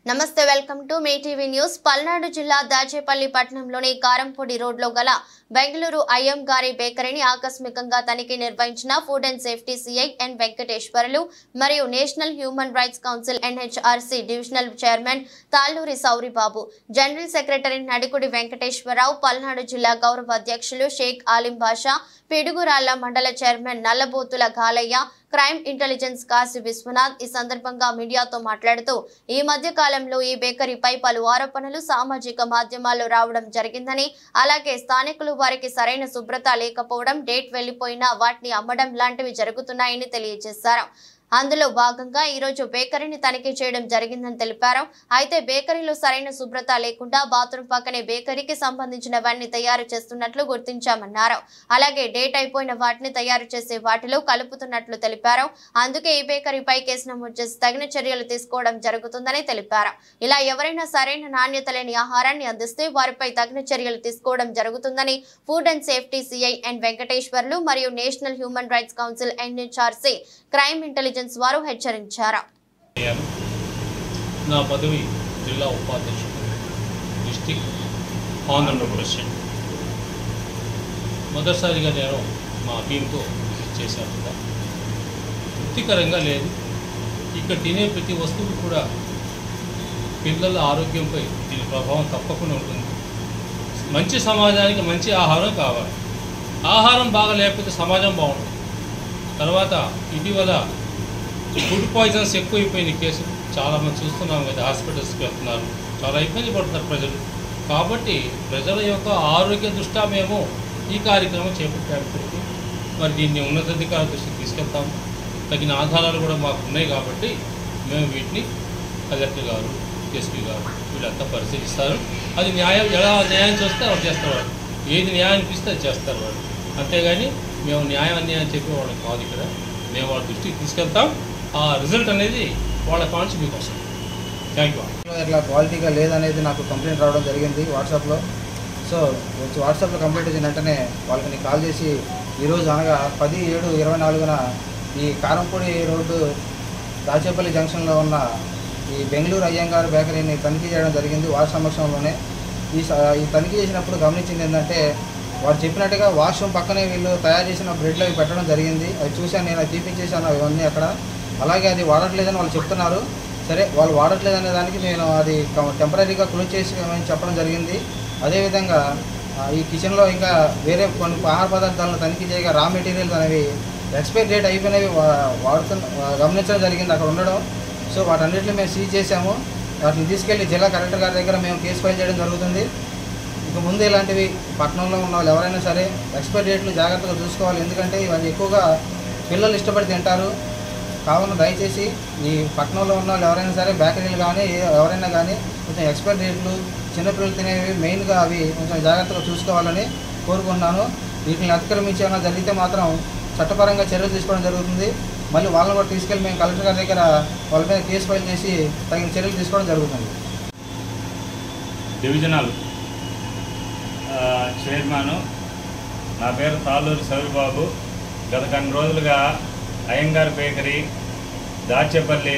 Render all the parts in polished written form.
నమస్తే welcome to me TV news. Palnadu జిల్లా దాచేపల్లి పట్టణంలోని కారంపొడి రోడ్లో గల బెంగళూరు అయ్యంగారి బేకరీని ఆకస్మికంగా తనిఖీ నిర్వహించిన food and safety CI N Venkateswarlu మరియు national human rights council NHRC divisional chairman Talluri Souribabu, general secretary Nadikudi Venkateswararao, Palnadu జిల్లా గౌరవ అధ్యక్షులు షేక్ ఆలిం బాషా, పిడుగురాళ్ల మండల chairman Nallabothula Galaiah, crime intelligence Kashi Vishwanath ఈ సందర్భంగా మీడియాతో మాట్లాడుతూ ఈ మధ్య కాలంలో ఈ బేకరీపై పలు ఆరోపణలు సామాజిక మాధ్యమాల్లో రావడం జరిగిందని, అలాగే స్థానికులు వారికి సరైన శుభ్రత లేకపోవడం, డేట్ వెళ్లిపోయినా వాటిని అమ్మడం లాంటివి జరుగుతున్నాయని తెలియజేశారు. అందులో భాగంగా ఈ రోజు బేకరీని తనిఖీ చేయడం జరిగిందని తెలిపారు. అయితే బేకరీలో సరైన శుభ్రత లేకుండా బాత్రూమ్ పక్కనే బేకరీకి సంబంధించినవన్నీ తయారు చేస్తున్నట్లు గుర్తించామన్నారు. అలాగే డేట్ అయిపోయిన వాటిని తయారు చేసే వాటిలో కలుపుతున్నట్లు తెలిపారు. అందుకే ఈ బేకరీపై కేసు నమోదు చేసి తగిన చర్యలు తీసుకోవడం జరుగుతుందని తెలిపారు. ఇలా ఎవరైనా సరైన నాణ్యత లేని ఆహారాన్ని అందిస్తే వారిపై తగిన చర్యలు తీసుకోవడం జరుగుతుందని food and safety CI N Venkateswarlu మరియు national human rights council NHRC crime intelligence వారు హెచ్చరించారు. నా పదవి జిల్లా ఉపాధ్యక్షుడు, డిస్ట్రిక్ట్ ఆనరబుల్ ప్రెసిడెంట్. మొదటిసారిగా నేను మా టీంతో విజిట్ చేశాను కూడా. తృప్తికరంగా లేదు. ఇక్కడ తినే ప్రతి వస్తువు కూడా పిల్లల ఆరోగ్యంపై దీని ప్రభావం తప్పకుండా ఉంటుంది. మంచి సమాజానికి మంచి ఆహారం కావాలి. ఆహారం బాగా లేకపోతే సమాజం బాగుంటుంది. తర్వాత ఇటీవల ఫుడ్ పాయిజన్స్ ఎక్కువైపోయిన కేసులు చాలామంది చూస్తున్నాం కదా, హాస్పిటల్స్కి వెళ్తున్నారు, చాలా ఇబ్బంది పడుతున్నారు ప్రజలు. కాబట్టి ప్రజల యొక్క ఆరోగ్య దృష్ట్యా మేము ఈ కార్యక్రమం చేపట్టాము. మరి దీన్ని ఉన్నతాధికారుల దృష్టికి తీసుకెళ్తాము. తగిన ఆధారాలు కూడా మాకు ఉన్నాయి కాబట్టి మేము వీటిని కలెక్టర్ గారు, ఎస్పీ గారు వీళ్ళంతా పరిశీలిస్తారు. అది ఎలా న్యాయం చూస్తే వాళ్ళు చేస్తారు. ఏది న్యాయం అనిపిస్తే అది చేస్తారు వాళ్ళు. అంతేగాని మేము న్యాయం అన్యాయం చెప్పేవాళ్ళం కాదు. ఇక్కడ మేము వాళ్ళ దృష్టికి తీసుకెళ్తాం. ఆ రిజల్ట్ అనేది వాళ్ళ కాన్స్ మీకు వస్తుంది. Thank you. ఇట్లా క్వాలిటీగా లేదనేది నాకు కంప్లైంట్ రావడం జరిగింది వాట్సాప్లో. సో వాట్సాప్లో కంప్లైంట్ వచ్చిన వెంటనే వాళ్ళకి కాల్ చేసి ఈరోజు అనగా 10/7/24 ఈ కారంపొడి రోడ్డు దాచేపల్లి జంక్షన్లో ఉన్న ఈ బెంగళూరు అయ్యంగారు బేకరీని తనిఖీ చేయడం జరిగింది వారి సమక్షంలోనే. ఈ తనిఖీ చేసినప్పుడు గమనించింది ఏంటంటే, వారు చెప్పినట్టుగా వాష్రూమ్ పక్కనే వీళ్ళు తయారు చేసిన బ్రెడ్లు అవి పెట్టడం జరిగింది. అవి చూశాను, నేను అది తీపించేసాను అవన్నీ అక్కడ. అలాగే అది వాడట్లేదని వాళ్ళు చెప్తున్నారు. సరే, వాళ్ళు వాడట్లేదనే దానికి నేను అది టెంపరీగా క్లోజ్ చేసి చెప్పడం జరిగింది. అదేవిధంగా ఈ కిచెన్లో ఇంకా వేరే కొన్ని ఆహార పదార్థాలను తనిఖీ చేయగా రా మెటీరియల్స్ అనేవి ఎక్స్పైరీ డేట్ అయిపోయినవి గమనించడం జరిగింది అక్కడ ఉండడం. సో వాటన్నిటిని మేము సీజ్ చేసాము. వాటిని తీసుకెళ్లి జిల్లా కలెక్టర్ గారి దగ్గర మేము కేసు ఫైల్ చేయడం జరుగుతుంది. ఇక ముందు ఇలాంటివి పట్టణంలో ఉన్న వాళ్ళు ఎవరైనా సరే ఎక్స్పైరీ డేట్లు జాగ్రత్తగా చూసుకోవాలి. ఎందుకంటే ఇవన్నీ ఎక్కువగా పిల్లలు ఇష్టపడి తింటారు. కావున దయచేసి ఈ పట్టణంలో ఉన్న వాళ్ళు ఎవరైనా సరే బేకరీలు కానీ ఎవరైనా కానీ కొంచెం ఎక్స్పైరీ డేట్లు చిన్నపిల్లలు తినేవి మెయిన్గా అవి కొంచెం జాగ్రత్తగా చూసుకోవాలని కోరుకుంటున్నాను. వీటిని అతిక్రమించి ఏమైనా జరిగితే మాత్రం చట్టపరంగా చర్యలు తీసుకోవడం జరుగుతుంది. మళ్ళీ వాళ్ళని కూడా తీసుకెళ్ళి మేము కలెక్టర్ గారి దగ్గర వాళ్ళ మీద కేసు ఫైల్ చేసి తగిన చర్యలు తీసుకోవడం జరుగుతుంది. డివిజనల్ చైర్మన్, నా పేరు తాళ్లూరి సౌరిబాబు. గత కొన్ని రోజులుగా అయ్యంగారి బేకరీ దాచేపల్లి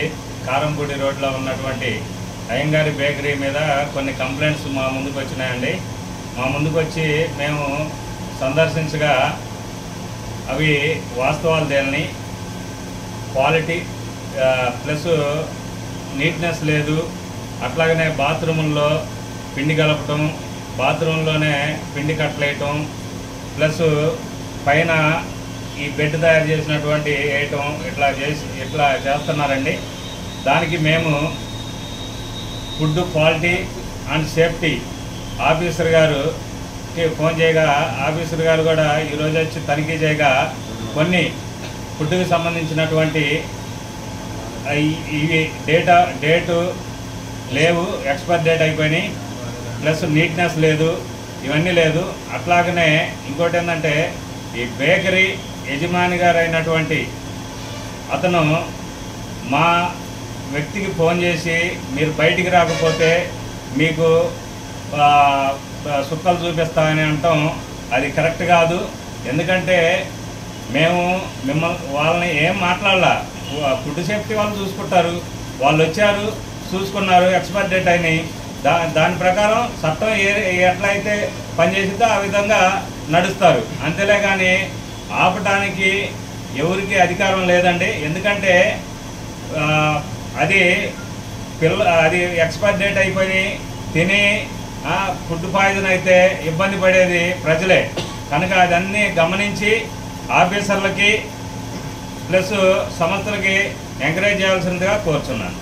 కారంపొడి రోడ్లో ఉన్నటువంటి అయ్యంగారి బేకరీ మీద కొన్ని కంప్లైంట్స్ మా ముందుకు వచ్చినాయండి. మా ముందుకు వచ్చి మేము సందర్శించగా అవి వాస్తవాలు తేలని, క్వాలిటీ ప్లస్ నీట్నెస్ లేదు, అట్లాగనే బాత్రూముల్లో పిండి కలపటం, బాత్రూంలోనే పిండి కట్టలేయటం, ప్లస్ పైన ఈ బెడ్ తయారు చేసినటువంటి వేయటం, ఇట్లా చేస్తున్నారండి. దానికి మేము food quality and safety officer గారుకి ఫోన్ చేయగా ఆఫీసర్ గారు కూడా ఈరోజు వచ్చి తనిఖీ చేయగా కొన్ని ఫుడ్కి సంబంధించినటువంటి ఇవి డేటు లేవు, ఎక్స్పైర్ డేట్ అయిపోయినాయి, ప్లస్ నీట్నెస్ లేదు, ఇవన్నీ లేదు. అట్లాగనే ఇంకోటి ఏంటంటే, ఈ బేకరీ యజమాని గారు అయినటువంటి అతను మా వ్యక్తికి ఫోన్ చేసి మీరు బయటికి రాకపోతే మీకు సుక్కలు చూపిస్తామని అంటాం. అది కరెక్ట్ కాదు. ఎందుకంటే మేము వాళ్ళని ఏం మాట్లాడాల, ఫుడ్ సేఫ్టీ వాళ్ళు చూసుకుంటారు. వాళ్ళు వచ్చారు, చూసుకున్నారు, ఎక్స్పైర్ డేట్ అయినాయి. దాని ప్రకారం చట్టం ఎట్లయితే పనిచేసిందో ఆ విధంగా నడుస్తారు. అంతేలే కానీ ఆపటానికి ఎవరికి అధికారం లేదండి. ఎందుకంటే అది ఎక్స్పైర్ డేట్ అయిపోయి తిని ఫుడ్ పాయిజన్ అయితే ఇబ్బంది పడేది ప్రజలే కనుక అదన్నీ గమనించి ఆఫీసర్లకి ప్లస్ సంస్థలకి ఎంకరేజ్ చేయాల్సిందిగా కోరుచున్నాను.